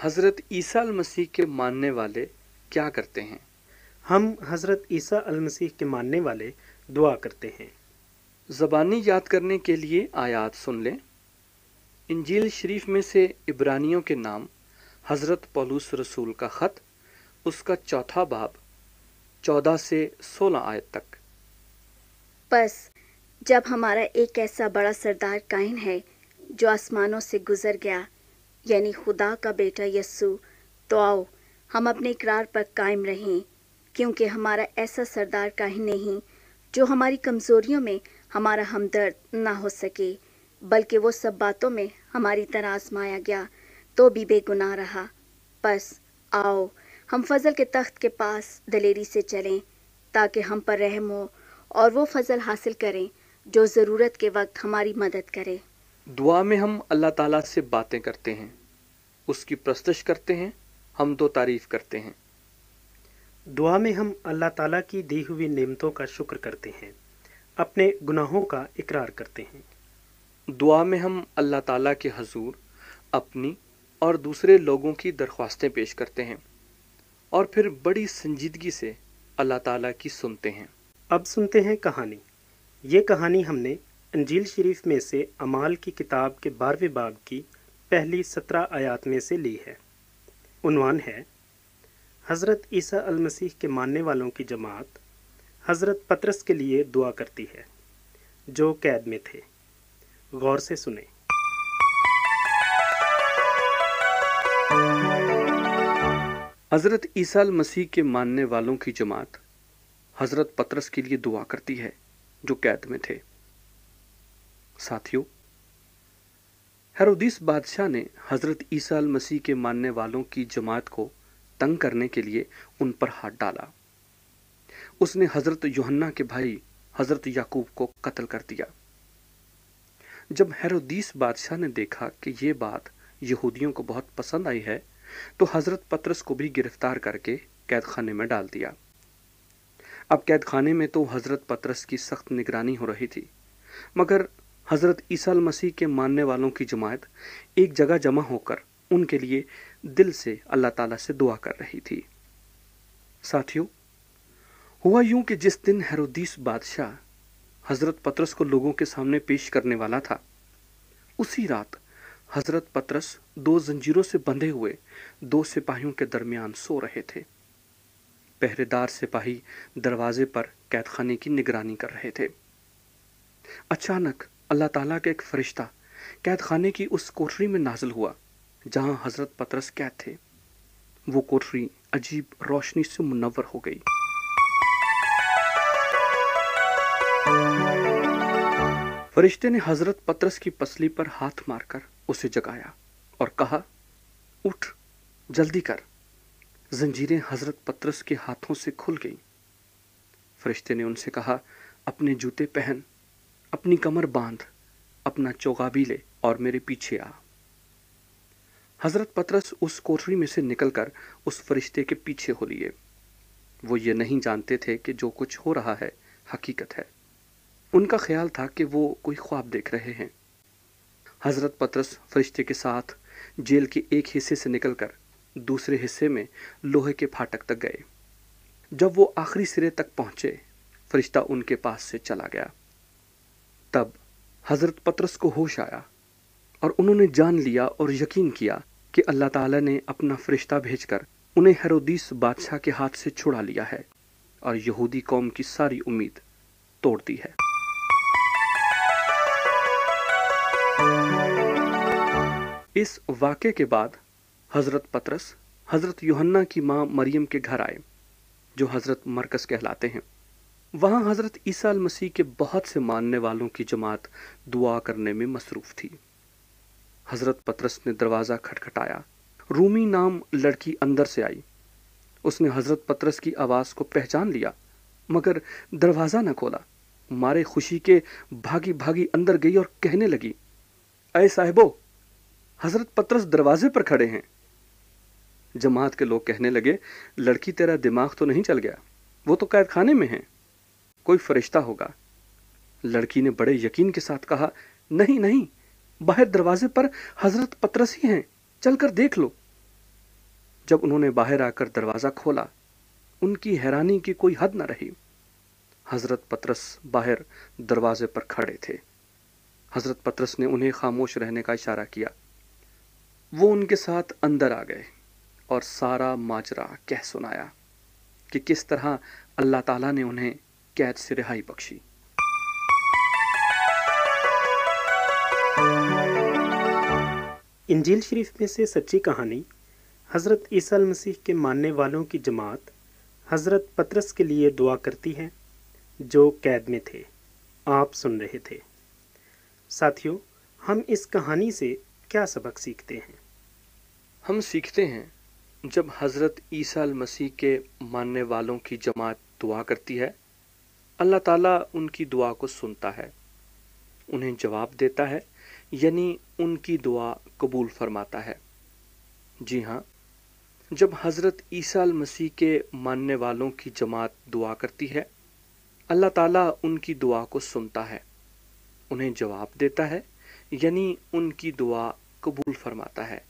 हज़रत ईसा अल मसीह के मानने वाले क्या करते हैं? हम हज़रत ईसा अल मसीह के मानने वाले दुआ करते हैं। ज़बानी याद करने के लिए आयात सुन लें। इंजील शरीफ में से इब्रानियों के नाम हज़रत पौलुस रसूल का ख़त, उसका 4 बाब 14 से 16 आयत तक। बस जब हमारा एक ऐसा बड़ा सरदार कायम है जो आसमानों से गुजर गया, यानी खुदा का बेटा यस्सु, तो आओ हम अपने इकरार पर कायम रहें, क्योंकि हमारा ऐसा सरदार कायम नहीं जो हमारी कमज़ोरियों में हमारा हमदर्द ना हो सके, बल्कि वो सब बातों में हमारी तरह आजमाया गया तो भी बेगुनाह रहा। बस आओ हम फजल के तख्त के पास दलेरी से चलें, ताकि हम पर रहम हो और वो फजल हासिल करें जो ज़रूरत के वक्त हमारी मदद करे। दुआ में हम अल्लाह ताला से बातें करते हैं, उसकी प्रस्तश करते हैं, हम तो तारीफ़ करते हैं। दुआ में हम अल्लाह ताला की दी हुई नेमतों का शुक्र करते हैं, अपने गुनाहों का इकरार करते हैं। दुआ में हम अल्लाह ताला के हजूर अपनी और दूसरे लोगों की दरख्वास्तें पेश करते हैं और फिर बड़ी संजीदगी से अल्लाह ताला की सुनते हैं। अब सुनते हैं कहानी। ये कहानी हमने इंजील शरीफ में से अमाल की किताब के 12वें बाब की पहली 17 आयात में से ली है। उन्वान है, हज़रत ईसा अल मसीह के मानने वालों की जमात हज़रत पतरस के लिए दुआ करती है, जो कैद में थे। गौर से सुने। हज़रत ईसा अल मसीह के मानने वालों की जमात हज़रत पतरस के लिए दुआ करती है, जो कैद में थे। साथियों, हेरोदिस बादशाह ने हज़रत ईसा अल मसीह के मानने वालों की जमात को तंग करने के लिए उन पर हाथ डाला। उसने हज़रत यूहन्ना के भाई हज़रत याकूब को कत्ल कर दिया। जब हेरोदिस बादशाह ने देखा कि ये बात यहूदियों को बहुत पसंद आई है, तो हज़रत पतरस को भी गिरफ्तार करके कैद खाने में डाल दिया। अब कैद खाने में तो हज़रत पतरस की सख्त निगरानी हो रही थी, मगर हज़रत ईसा अल मसीह के मानने वालों की जमात एक जगह जमा होकर उनके लिए दिल से अल्लाह ताला से दुआ कर रही थी। साथियों, हुआ यूं कि जिस दिन हेरोदिस बादशाह हज़रत पतरस को लोगों के सामने पेश करने वाला था, उसी रात हज़रत पतरस 2 जंजीरों से बंधे हुए 2 सिपाहियों के दरमियान सो रहे थे। पहरेदार सिपाही दरवाजे पर कैद खाने की निगरानी कर रहे थे। अचानक अल्लाह ताला का एक फरिश्ता कैद खाने की उस कोठरी में नाजिल हुआ जहां हज़रत पतरस कैद थे। वो कोठरी अजीब रोशनी से मुनव्वर हो गई। फरिश्ते ने हज़रत पतरस की पसली पर हाथ मारकर उसे जगाया और कहा, उठ, जल्दी कर। जंजीरें हज़रत पतरस के हाथों से खुल गईं। फरिश्ते ने उनसे कहा, अपने जूते पहन, अपनी कमर बांध, अपना चौगाबी ले और मेरे पीछे आ। हज़रत पतरस उस कोठरी में से निकलकर उस फरिश्ते के पीछे हो लिए। वो ये नहीं जानते थे कि जो कुछ हो रहा है हकीकत है। उनका ख्याल था कि वो कोई ख्वाब देख रहे हैं। हज़रत पतरस फरिश्ते के साथ जेल के एक हिस्से से निकलकर दूसरे हिस्से में लोहे के फाटक तक गए। जब वो आखिरी सिरे तक पहुंचे, फरिश्ता उनके पास से चला गया। तब हज़रत पतरस को होश आया और उन्होंने जान लिया और यकीन किया कि अल्लाह ताला ने अपना फरिश्ता भेजकर उन्हें हेरोदिस बादशाह के हाथ से छुड़ा लिया है और यहूदी कौम की सारी उम्मीद तोड़ दी है। इस वाक़े के बाद हज़रत पतरस हज़रत यूहन्ना की मां मरियम के घर आए, जो हज़रत मरकस कहलाते हैं। वहां हज़रत ईसा अल मसीह के बहुत से मानने वालों की जमात दुआ करने में मसरूफ़ थी। हज़रत पतरस ने दरवाज़ा खटखटाया। रूमी नाम लड़की अंदर से आई। उसने हज़रत पतरस की आवाज़ को पहचान लिया, मगर दरवाज़ा न खोला। मारे खुशी के भागी भागी अंदर गई और कहने लगी, अय साहिबो, हज़रत पतरस दरवाजे पर खड़े हैं। जमात के लोग कहने लगे, लड़की, तेरा दिमाग तो नहीं चल गया? वो तो कैद खाने में है, कोई फरिश्ता होगा। लड़की ने बड़े यकीन के साथ कहा, नहीं नहीं, बाहर दरवाजे पर हज़रत पतरस ही हैं, चलकर देख लो। जब उन्होंने बाहर आकर दरवाज़ा खोला, उनकी हैरानी की कोई हद न रही। हज़रत पतरस बाहर दरवाजे पर खड़े थे। हज़रत पतरस ने उन्हें खामोश रहने का इशारा किया। वो उनके साथ अंदर आ गए और सारा माजरा कह सुनाया कि किस तरह अल्लाह ताला ने उन्हें कैद से रिहाई बख्शी। इंजील शरीफ में से सच्ची कहानी हज़रत ईसा मसीह के मानने वालों की जमात हज़रत पतरस के लिए दुआ करती है जो कैद में थे। आप सुन रहे थे। साथियों, हम इस कहानी से क्या सबक सीखते हैं? हम सीखते हैं, जब हज़रत ईसा मसीह के मानने वालों की जमात दुआ करती है, अल्लाह ताला उनकी दुआ को सुनता है, उन्हें जवाब देता है, यानी उनकी दुआ कबूल फरमाता है। जी हाँ, जब हज़रत ईसा मसीह के मानने वालों की जमात दुआ करती है, अल्लाह ताला उनकी दुआ को सुनता है, उन्हें जवाब देता है, यानी उनकी दुआ कबूल फरमाता है।